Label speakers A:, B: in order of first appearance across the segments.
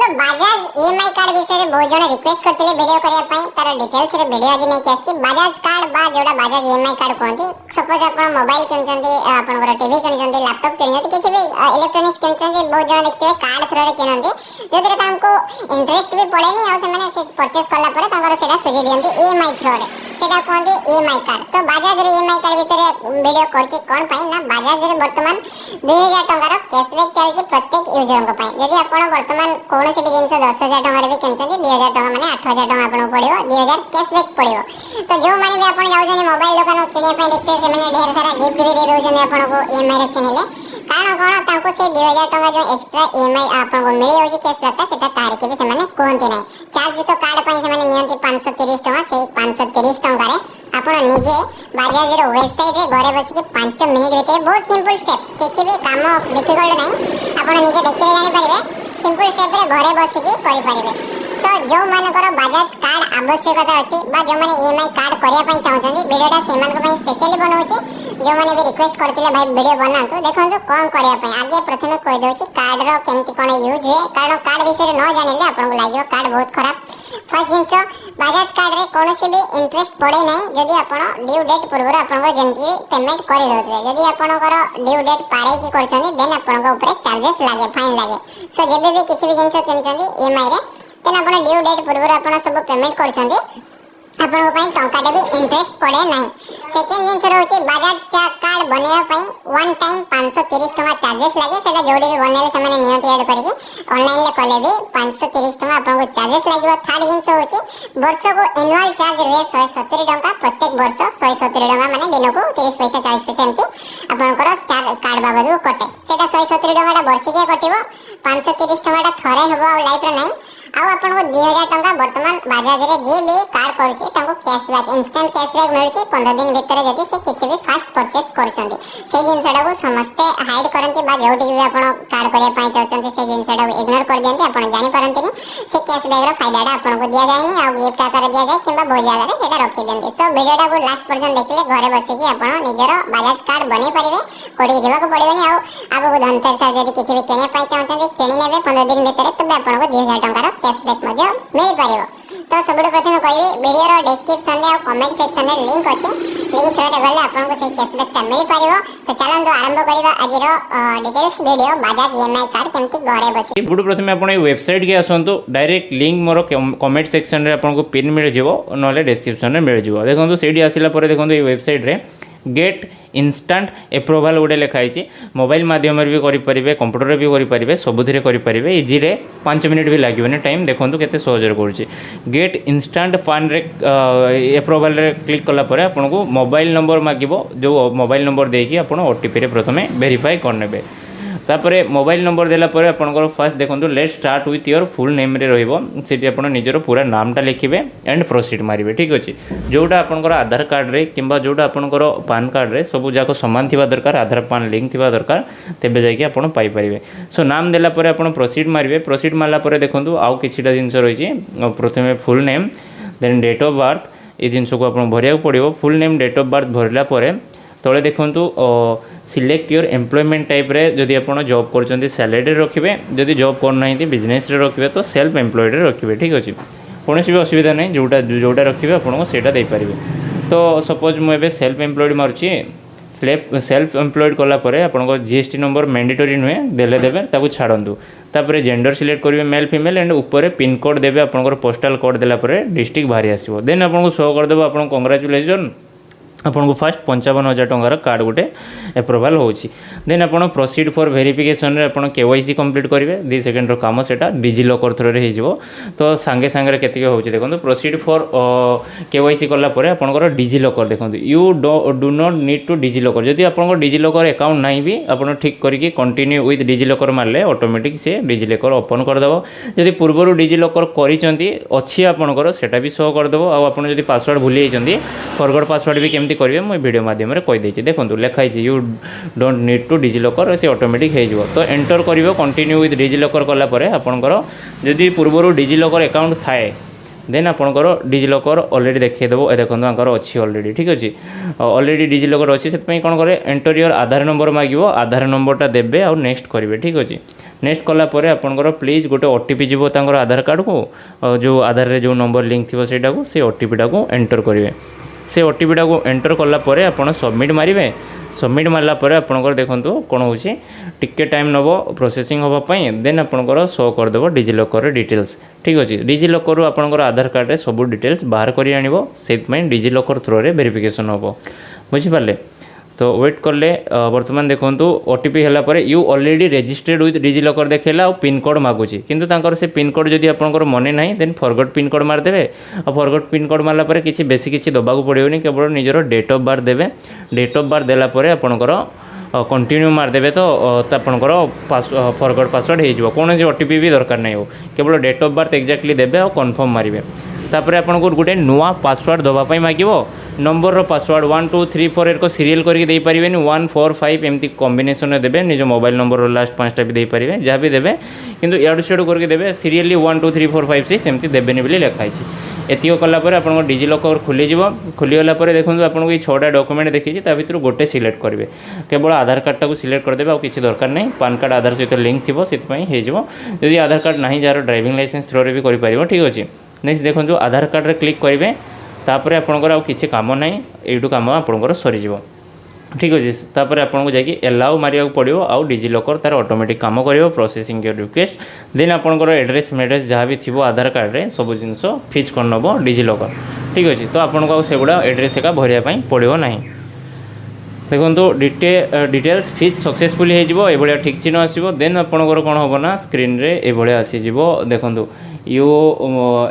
A: देखो Bajaj EMI card विषय रे बहुत जण रिक्वेस्ट करथिले वीडियो करिया पई तार डिटेल्स रे वीडियो आज नै आछि। बजाज कार्ड बा जोडा बजाज ईएमआई कार्ड कोंती सपोज आपण मोबाइल किनचंदी आपनकर टीवी किनचंदी लैपटॉप किनचंदी किछि भी इलेक्ट्रॉनिक्स किनचंदी बहुत जण देखते कार्ड थ्रू रे किनंदी जोदरे तांको इंटरेस्ट भी पड़ेनी आ से माने से परचेस करला परे तांकर सेटा सुझी दियंती ईएमआई थ्रू रे सेटा कोंती ईएमआई कार्ड। तो बजाज रे ईएमआई कार्ड भितरे वीडियो करछि कोन पई ना बजाज रे वर्तमान 2000 टंका रो कैशबैक चलछि प्रत्येक यूजर को पई। यदि आपण वर्तमान कोनोसी भी जिंस 10000 टंका रे भी किनचंदी 2000 टंका माने 8000 टंका आपण पड़ियो 2000 कैशबैक पड़ियो। तो जो माने भी आपण जाउछन मोबाइल दुकान किने पई देखते से माने ढेर सारा गिफ्ट भी दे दोछन आपण को ईएमआई रे किनले कारण कोन तांको से 2000 टंका जो एक्स्ट्रा ईएमआई आपण को मिली होची कैशबैक ता सेटा तार के भी से माने कोहंती नै चार्ज तो कार्ड पई से माने नियंती 530 टंका से 530 टंका रे आपण निजे बजाज रो वेबसाइट रे घरे बसी के 5 मिनिट भीतर बहुत सिंपल स्टेप किछि भी काम डिफिकल्ट नै आपण निजे देखि जानि परिबे सिंपल स्टेप रे घरे बसी के करि परिबे। तो जो मानकर बजाज कार्ड आवश्यकता अछि बा जो माने ईएमआई कार्ड करिया पई चाहउछन्ती वीडियोटा सेमान को पई स्पेशली बनौछि जो माने भी रिक्वेस्ट करथिले भाई वीडियो बनांतु देखंतु कोन करिया पई आगे प्रथमे कहि दोछि कार्ड रो केमति कोन यूज हे कारण कार्ड विषय न जानिले आपन को लागियो कार्ड बहुत खराब। फर्स्ट जिंस बजाज कार्ड रे कोनोसी भी इंटरेस्ट पड़े नै जदि आपण ड्यू डेट पूर्व आपण को जेंति पेमेंट करि दोतबे जदि आपणकर ड्यू डेट पारे की करछन्ती देन आपण को ऊपर चार्जेस लागे फाइन लागे। सो जेबे भी किछि भी जिंस किनछन्ती ईएमआई रे तेन आपण ड्यू डेट पूर्व आपण सब पेमेंट करछन्ती आपण को पई टंकाटे भी इंटरेस्ट पड़े नाही। सेकंड जिंस रहउची बजाज कार्ड बनेया पई वन टाइम 530 टंका चार्जेस लागे सेटा जोडी भी बनेले से माने नियत ऐड करिके ऑनलाइन ले कले भी 530 टंका आपण को चार्जेस लागिवो। थर्ड जिंस होची वर्ष को एनुअल चार्ज रहे 170 टंका प्रत्येक वर्ष 170 टंका माने दिन को 30 पैसा 40 पैसा एंती आपनकर कार्ड बाबद कटे सेटा 170 टंका वर्ष के कटिवो 530 टंका थरे हबो लाइफ रे नाही आ आपण को 2000 टंका वर्तमान बजाज रे जे भी कार्ड करछि ताको कैशबैक इंस्टेंट कैशबैक मिलछि 15 दिन भीतर जदि से किछि भी फास्ट परचेस करछन्ती से जिंसडा को समस्त हाइड करंती बा जोटी भी आपण कार्ड करिया पई चाहछन्ती से जिंसडा को इग्नोर कर दियंती आपण जानि परंतीनी से कैशबैक रो फायदाडा आपण को दिया जायनी आ गिफ्ट आकार दिया जाय किबा बहुत जगह रे सेटा रखि देंती। सो वीडियोटा को लास्ट पर्यंत देखले घरे बसी कि आपण निजर बजाज कार्ड बनै परिबे कोडी जेबा को पड़िबनी आ आगो को धनतेरस जदि किछि भी किने पई चाहछन्ती किनि नेबे 15 दिन भीतर तबे आपण को 2000 टंका रो कैशबैक मध्य मिल पारिबो। तो सबुठ प्रथमे कहबी वीडियो रो डिस्क्रिप्शन रे और कमेंट सेक्शन रे लिंक अछि लिंक थ्रू रे गले आपन को से कैशबैक टा मिल पारिबो। तो चलन तो आरंभ करिबा आज रो details video Bajaj EMI card केमति घरे बसी
B: बुड प्रथमे आपन ए वेबसाइट के आसंतु डायरेक्ट लिंक मोर कमेंट सेक्शन रे आपन को पिन मिल जेबो नले डिस्क्रिप्शन रे मिल जेबो। देखंतु सेडी आसिला परे देखंतु ए वेबसाइट रे गेट इंस्टांट एप्रूवल गोटे लिखाई मोबाइल माध्यम भी करेंगे कंप्यूटर भी करेंगे सबुधे करेंगे इजी रे 5 मिनट भी लगे टाइम देखो केते सहज कर गेट इंस्टांट फान रे एप्रूवल रे क्लिक कला आपन को मोबाइल नंबर मागिबो जो मोबाइल नंबर देकी आपन ओटीपी रे प्रथमे वेरीफाई करनेबे तापरे मोबाइल नंबर देला परे आपनकर फर्स्ट देखंतु let start with your full name रे रहइबो सेठी आपन निजरो पूरा नामटा लिखिबे एंड प्रोसीड मारिबे ठीक अछि। जोटा आपनकर आधार कार्ड रे किंबा जोटा आपनकर पान कार्ड रे सब जाको समान थिबा दरकार आधार पान लिंक थिबा दरकार तेबे जाय कि आपन पाई परिबे। सो नाम देला परे आपन प्रोसीड मारिबे प्रोसीड मारला परे देखंतु आउ किछिटा जिंस रहिछि प्रथमे full name then date of birth ए जिंस को आपन भरिया पड़िबो full name date of birth भरला परे तले देखंतु सिलेक्ट योर एम्प्लॉयमेंट टाइप रे जदि आपण जॉब करचंती सैलरी रखिबे जदि जॉब करनाइती बिजनेस रे रखिबे तो सेल्फ एम्प्लॉयड रे रखिबे ठीक अछि कोनोसी भी असुविधा नै जोटा रखिबे आपण को सेटा दे परिबे। तो सपोज मु एबे सेल्फ एम्प्लॉयड मारछि सेल्फ एम्प्लॉयड कला परे आपण को जीएसटी नंबर मैंडेटरी नुहे देले देबे ताकू छाडंतु तापरे जेंडर सिलेक्ट करिवे मेल फीमेल एंड ऊपर पिन कोड देबे आपण को पोस्टल कोड देला परे डिस्ट्रिक्ट बाहरी आसीबो देन आपण को शो कर देबो आपण कांग्रेचुलेशन आपन को फर्स्ट 55,000 टंकार कार्ड गोटे एप्रूवल होची देन आपन प्रोसीड फॉर वेरिफिकेशन रे आपन केवाईसी कंप्लीट करिवे 2 सेकंड रो काम सेटा डिजी लॉकर थ्रू रे हिजबो। तो सांगे सांगे रे केतिके होची देखंतु प्रोसीड फॉर केवाईसी करला परे आपन को डिजी लॉकर देखंतु you do not need to DigiLocker जदि आपन को डिजी लॉकर अकाउंट नाही भी आपन ठीक करिके कंटिन्यू विथ डिजी लॉकर मारले ऑटोमेटिक से डिजी लॉकर ओपन कर दबो जदि पूर्वरु डिजी लॉकर करिसंती अछि आपन को सेटा भी शो कर दबो आ आपन जदि पासवर्ड भूली जाइछंती फॉरगॉट पासवर्ड भी केमति करिवे मैं वीडियो माध्यम रे कहि देछि देखंतु लिखाई छी you don't need to DigiLocker से ऑटोमेटिक हे जिवो। तो एंटर करिवो कंटिन्यू विथ डिजी लॉकर कला परे आपनकर जदि पूर्वरु डिजी लॉकर अकाउंट थाए देन आपनकर डिजी लॉकर ऑलरेडी देखै देबो ए देखंतु आंकर अछि ऑलरेडी ठीक अछि ऑलरेडी डिजी लॉकर अछि सेत पई कोन करे एंटर योर आधार नंबर मागिवो आधार नंबरटा देबे आ नेक्स्ट करिवे ठीक अछि। नेक्स्ट कलापर आपंकर प्लीज गोटे ओटीपी जीव तांकर आधार कार्ड को जो आधार रे जो नंबर लिंक थी सेटा को से ओटीपी टा को एंटर करेंगे से ओटीपी टा को एंटर कलापर आप सबमिट मारे सबमिट मारला आपंकर देखो कौन हो टिके टाइम नब प्रोसेसिंग होगापाई देन आपंकर शो करदेव डिजिलकर डिटेल्स ठीक अच्छे डिजिलकर आपंकर आधार कार्ड रे सब डिटेल्स बाहर कर आनिब से डिजिलकर थ्रो रे वेरिफिकेशन हम बुझिपारे तो वेट कले बर्तमान देखो ओटीपी है you already registered with DigiLocker देखेला पिन कोड मागुची किंतु तांकर से पिन कोड जदि आपंकर मन ना देन फॉरगॉट पिन कोड मारदेवे और फॉरगॉट पिन कोड मारला परे किसी बेसी किसी दबाक पड़ोनी केवल निजर डेट ऑफ बर्थ देवे डेट ऑफ बर्थ देला परे आपंकर कंटिन्यू मारदेवे तो आपंकर फॉरगॉट पासवर्ड हो कौन ओटीपी भी दरकार नहीं हो केवल डेट ऑफ बर्थ एक्जाक्टली देवे और कन्फर्म मारे तापर आपको गोटे नुआ पासवर्ड दवापाई मागिब नंबर पासवर्ड 1 2 3 4 एरको सीरियल करके दे पारे 1 4 5 एमती कॉम्बिनेशन देवे निज मोबाइल नंबर लास्ट 5टा भी दे पारे जहाँ भी देवे किंतु याडू सियाडू करके देवे सीरियली 1 2 3 4 5 6 एमती देवेनि बोली लिखाई एतिक कलापर आप डिजिलकर खोलीगला देखो आपको ये 6टा डॉक्यूमेंट देखी भर गोटे सिलेक्ट करेंगे केवल आधार कार्डटा को सिलेक्ट करदे और किसी दरकार नहीं पान कार्ड आधार सहित लिंक थी से जदि आधार कार्ड ना जार ड्राइविंग लाइसेंस थ्रो भी कर ठीक अच्छे नेक्स्ट देखो आधार कार्ड रे क्लिक करेंगे तापर आपंकर आउ किसी कम ना यूँ कम आपंकर सरीज ठीक अच्छे तापर आपको जाकि एलाउ मारिया पड़ो आउ डिजिलकर तार ऑटोमेटिक काम कर प्रोसेसिंग योर रिक्वेस्ट देन आपंकर एड्रेस मेड्रेस जहाँ भी थी आधार कार्ड रे सब जिनस फिज कर नब डिजिलकर ठीक अच्छे तो आपको सेगुड़ा एड्रेस एका भरिया पड़ो ना देखो डिटेल्स फिज सक्सेसफुली हो ठीक चिन्ह आसो देन आपंकर कौन हम ना स्क्रीन रे ये आसीज देखो यो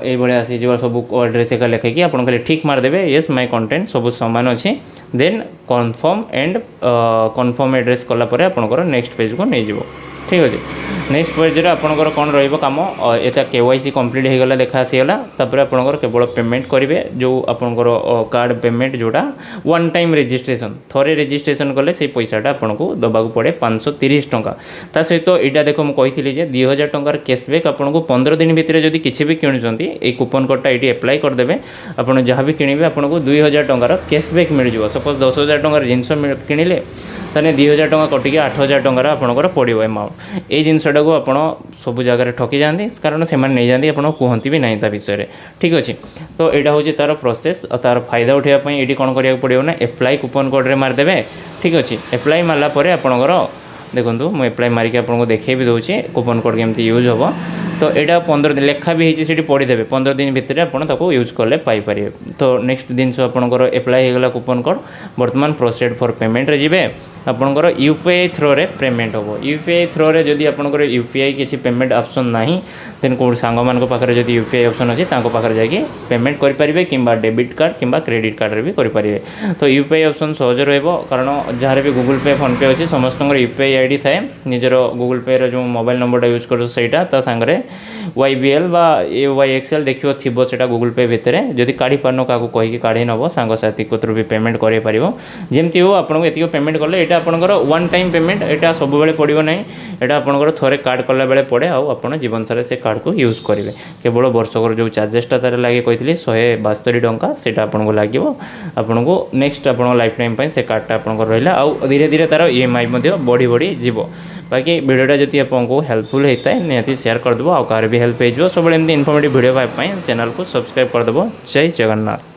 B: ये आसीज सब एड्रेस एका लिखे आपन खाली ठीक मारदेवे येस माय कंटेंट सब सामान अच्छे then confirm and confirm address कलापर आपंकर नेक्स्ट पेज को नहीं जीवो ठीक अच्छे नेक्स्ट पेज रे आपंकर कौन रम एटा केवाईसी कंप्लीट हो गला देखा आसीगला तापर आपंकर केवल पेमेंट करेंगे जो आपंकर कार्ड पेमेंट जोटा वन टाइम रजिस्ट्रेशन थरे रजिस्ट्रेशन कले से पैसाटा आपको दबाक पड़े 530 टंका ता सहित यहाँ देख मुझे 2000 टंकार कैशबैक आपको 15 दिन भितर जब किसी भी किणुंट ये कूपन कोडटा ये एप्लाई करदे आप जहाँ भी किणवे आपको 2000 टंकार कैशबैक मिल जाव सपोज 10,000 टंकार जिनस किणिले ताने 2000 टंका कटिकी 8,000 टंकार आपंकर पड़ो एमाउंट ये जिनसटा को आप सब जगह ठकी जाती कारण से नहीं जाती आप कहती भी ना विषय ठीक अच्छे तो यहाँ हूँ तार प्रोसेस और तार फायदा उठाइवाई ये कौन करा पड़ो ना एप्लाई कूपन कोड रे मारदेवे ठीक अच्छे एप्लाई मारला आपंकर देखो मुझे एप्लाई मारिक आपको देखे भी दूसरी कूपन कोड केमती यूज हम तो यहाँ 15 दिन लेखा भी होती पढ़ीदेवे 15 दिन भितर आपको यूज कले पाइपर तो नेक्स्ट दिन आपंकर एप्लाई होगा कूपन कोड बर्तमान प्रोसीड फॉर पेमेंट रे जिवे आपंकर यूपीआई थ्रो रे पेमेंट हम यूपीआई थ्रो रे जदि आपंकर यूपीआई किसी पेमेंट ऑप्शन ना देन कौन सांग मान पाखे जब यूपीआई ऑप्शन अच्छे पाखे जाकि पेमेंट करेंगे कि डेबिट कार्ड कि क्रेडिट कार्ड रे भी करेंगे तो यूपीआई ऑप्शन सहज रहा कारण जहाँ भी गूगल पे फोन पे अच्छे समस्त यूपीआई आईडी थाए निजर गूगल पे रो मोबाइल नंबरटा यूज कर सांगे YBL बा AYXL देखियो थिबो सेटा गूगल पे भितर जदि काढ़ी पारनो काको कहि काढ़ी नबो सांगसाथी कोतरु भी पेमेंट करे पारिबो जेमति हो आपनको एतिको पेमेंट करले एटा आपनकर वन टाइम पेमेंट एटा सब बेले पड़िबो नै एटा आपनकर थोरे कार्ड करला बेले पड़े आ आपण जीवन सारे से कार्ड को यूज करिवे केवल वर्षकर जो चार्जेसटा तारे लागे कहितली 172 टंका सेटा आपनको लागिवो आपनको नेक्स्ट आपण लाइफ टाइम पय से कार्डटा आपनकर रहला आ धीरे धीरे तार EMI मध्ये बढ़ी बढ़ी जीवो बाकी वीडियोटा जब आपको हेल्पफुल होता है निहाती शेयर करदेव आर भी हेल्प हो सब एमती इनफॉर्मेटिव वीडियो पाइप चैनल को सब्सक्राइब करदेव जय जगन्नाथ।